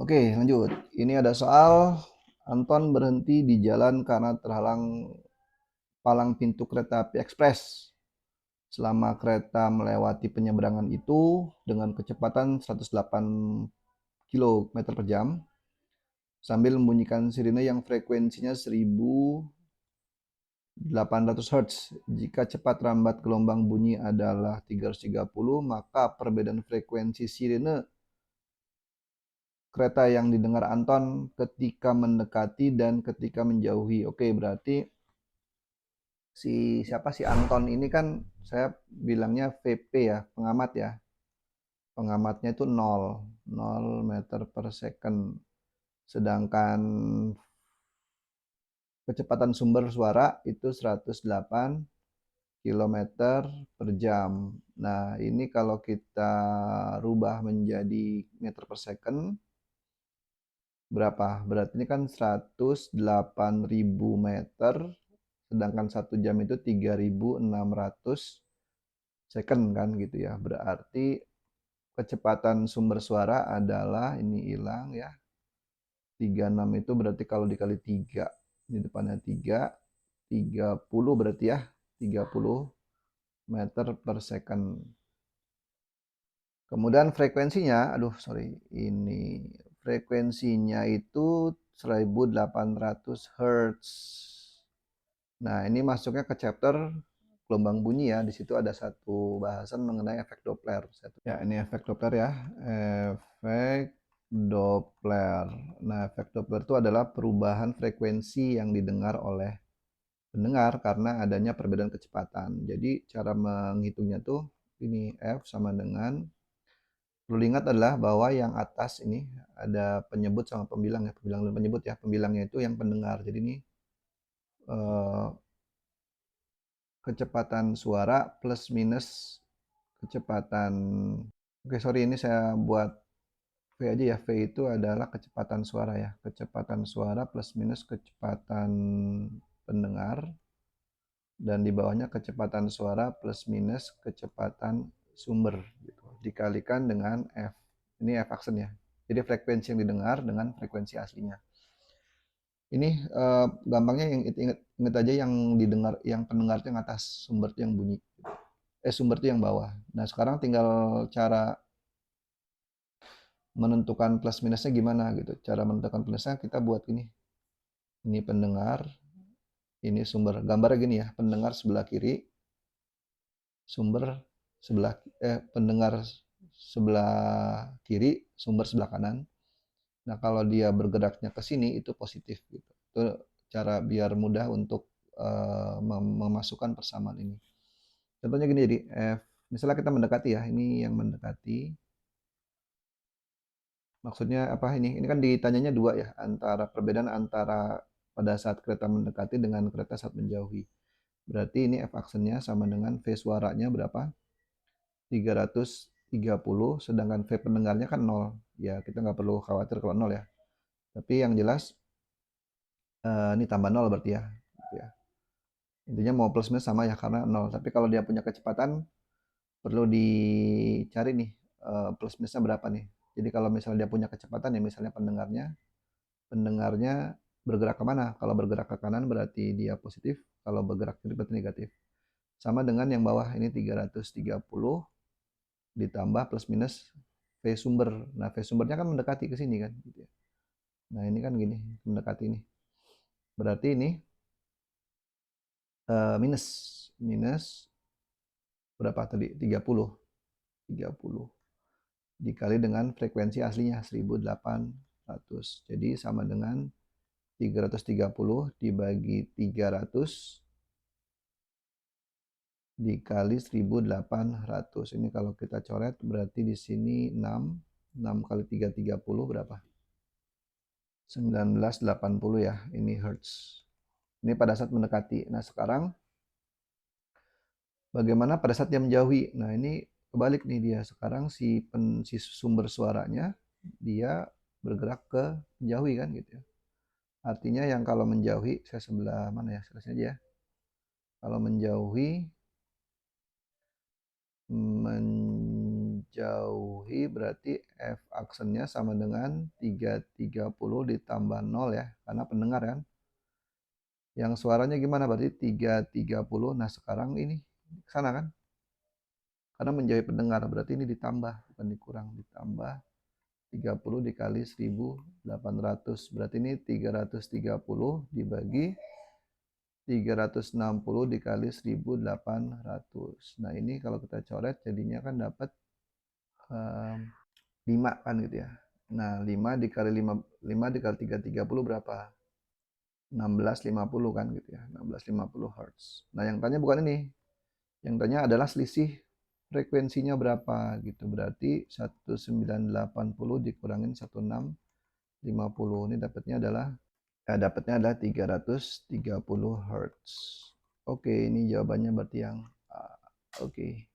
Oke, lanjut. Ini ada soal Anton berhenti di jalan karena terhalang palang pintu kereta api ekspres. Selama kereta melewati penyeberangan itu dengan kecepatan 108 km per jam sambil membunyikan sirine yang frekuensinya 1800 Hz. Jika cepat rambat gelombang bunyi adalah 330, maka perbedaan frekuensi sirine kereta yang didengar Anton ketika mendekati dan ketika menjauhi. Oke, berarti si Anton ini kan saya bilangnya VP ya, pengamat ya. Pengamatnya itu 0 meter per second. Sedangkan kecepatan sumber suara itu 108 kilometer per jam. Nah, ini kalau kita rubah menjadi meter per second, berapa? Berarti ini kan 108.000 meter, sedangkan 1 jam itu 3.600 second kan gitu ya. Berarti kecepatan sumber suara adalah ini hilang ya. 36 itu berarti kalau dikali 3, di depannya 3, 30 berarti ya. 30 meter per second. Kemudian frekuensinya, aduh sorry, ini frekuensinya itu 1800 Hz. Nah, ini masuknya ke chapter gelombang bunyi ya. Di situ ada satu bahasan mengenai efek Doppler. Ya, ini efek Doppler ya. Efek Doppler. Nah, efek Doppler itu adalah perubahan frekuensi yang didengar oleh pendengar karena adanya perbedaan kecepatan. Jadi, cara menghitungnya tuh ini F sama dengan, perlu diingat adalah bahwa yang atas ini ada penyebut sama pembilang ya. Pembilang dan penyebut ya. Pembilangnya itu yang pendengar. Jadi ini eh, kecepatan suara plus minus kecepatan. Oke, sorry ini saya buat V aja ya. V itu adalah kecepatan suara ya. Kecepatan suara plus minus kecepatan pendengar. Dan di bawahnya kecepatan suara plus minus kecepatan sumber. Gitu. Dikalikan dengan F. Ini F aksen ya. Jadi frekuensi yang didengar dengan frekuensi aslinya. Ini gampangnya yang ingat aja yang didengar, yang pendengar itu yang atas, sumber itu yang bunyi. Sumber itu yang bawah. Nah, sekarang tinggal cara menentukan plus minusnya gimana gitu. Cara menentukan plusnya kita buat ini. Ini pendengar, ini sumber. Gambarnya gini ya, pendengar sebelah kiri, sumber sebelah pendengar sebelah kiri, sumber sebelah kanan. Nah, kalau dia bergeraknya ke sini itu positif gitu. Itu cara biar mudah untuk memasukkan persamaan ini. Contohnya gini, jadi misalnya kita mendekati ya, ini yang mendekati. Maksudnya apa ini? Ini kan ditanyanya dua ya, antara perbedaan antara pada saat kereta mendekati dengan kereta saat menjauhi. Berarti ini F aksennya sama dengan V suaranya berapa? 330, sedangkan V pendengarnya kan 0. Ya, kita nggak perlu khawatir kalau 0 ya. Tapi yang jelas ini tambah 0 berarti ya. Gitu ya. Intinya mau plus minus sama ya karena 0. Tapi kalau dia punya kecepatan perlu dicari nih plus minusnya berapa nih. Jadi kalau misalnya dia punya kecepatan ya misalnya pendengarnya bergerak ke mana? Kalau bergerak ke kanan berarti dia positif, kalau bergerak kiri berarti negatif. Sama dengan yang bawah ini 330 ditambah plus minus V sumber. Nah, V sumbernya kan mendekati ke sini kan gitu ya. Nah, ini kan gini, mendekati ini. Berarti ini minus minus berapa tadi? 30. 30 dikali dengan frekuensi aslinya 1800. Jadi sama dengan 330 dibagi 300 dikali 1800. Ini kalau kita coret berarti di sini 6. 6 kali 3 30 berapa? 1980 ya. Ini hertz. Ini pada saat mendekati. Nah, sekarang bagaimana pada saat dia menjauhi? Nah, ini kebalik nih dia. Sekarang si sumber suaranya dia bergerak ke menjauhi kan gitu ya. Artinya yang kalau menjauhi, saya sebelah mana ya? Sebelah sini aja ya. Kalau menjauhi dijauhi berarti F aksennya sama dengan 330 ditambah 0 ya, karena pendengar kan. Yang suaranya gimana berarti 330. Nah sekarang ini ke sana kan. Karena menjauhi pendengar berarti ini ditambah bukan dikurang, ditambah 30 dikali 1800. Berarti ini 330 dibagi 360 dikali 1800. Nah ini kalau kita coret jadinya kan dapat 5 kan gitu ya. Nah 5 dikali 5 dikali 330 berapa? 1650 kan gitu ya. 1650 Hz. Nah yang tanya bukan ini. Yang tanya adalah selisih frekuensinya berapa gitu. Berarti 1980 dikurangin 1650. Ini dapatnya adalah 330 Hz. Oke, ini jawabannya berarti yang oke.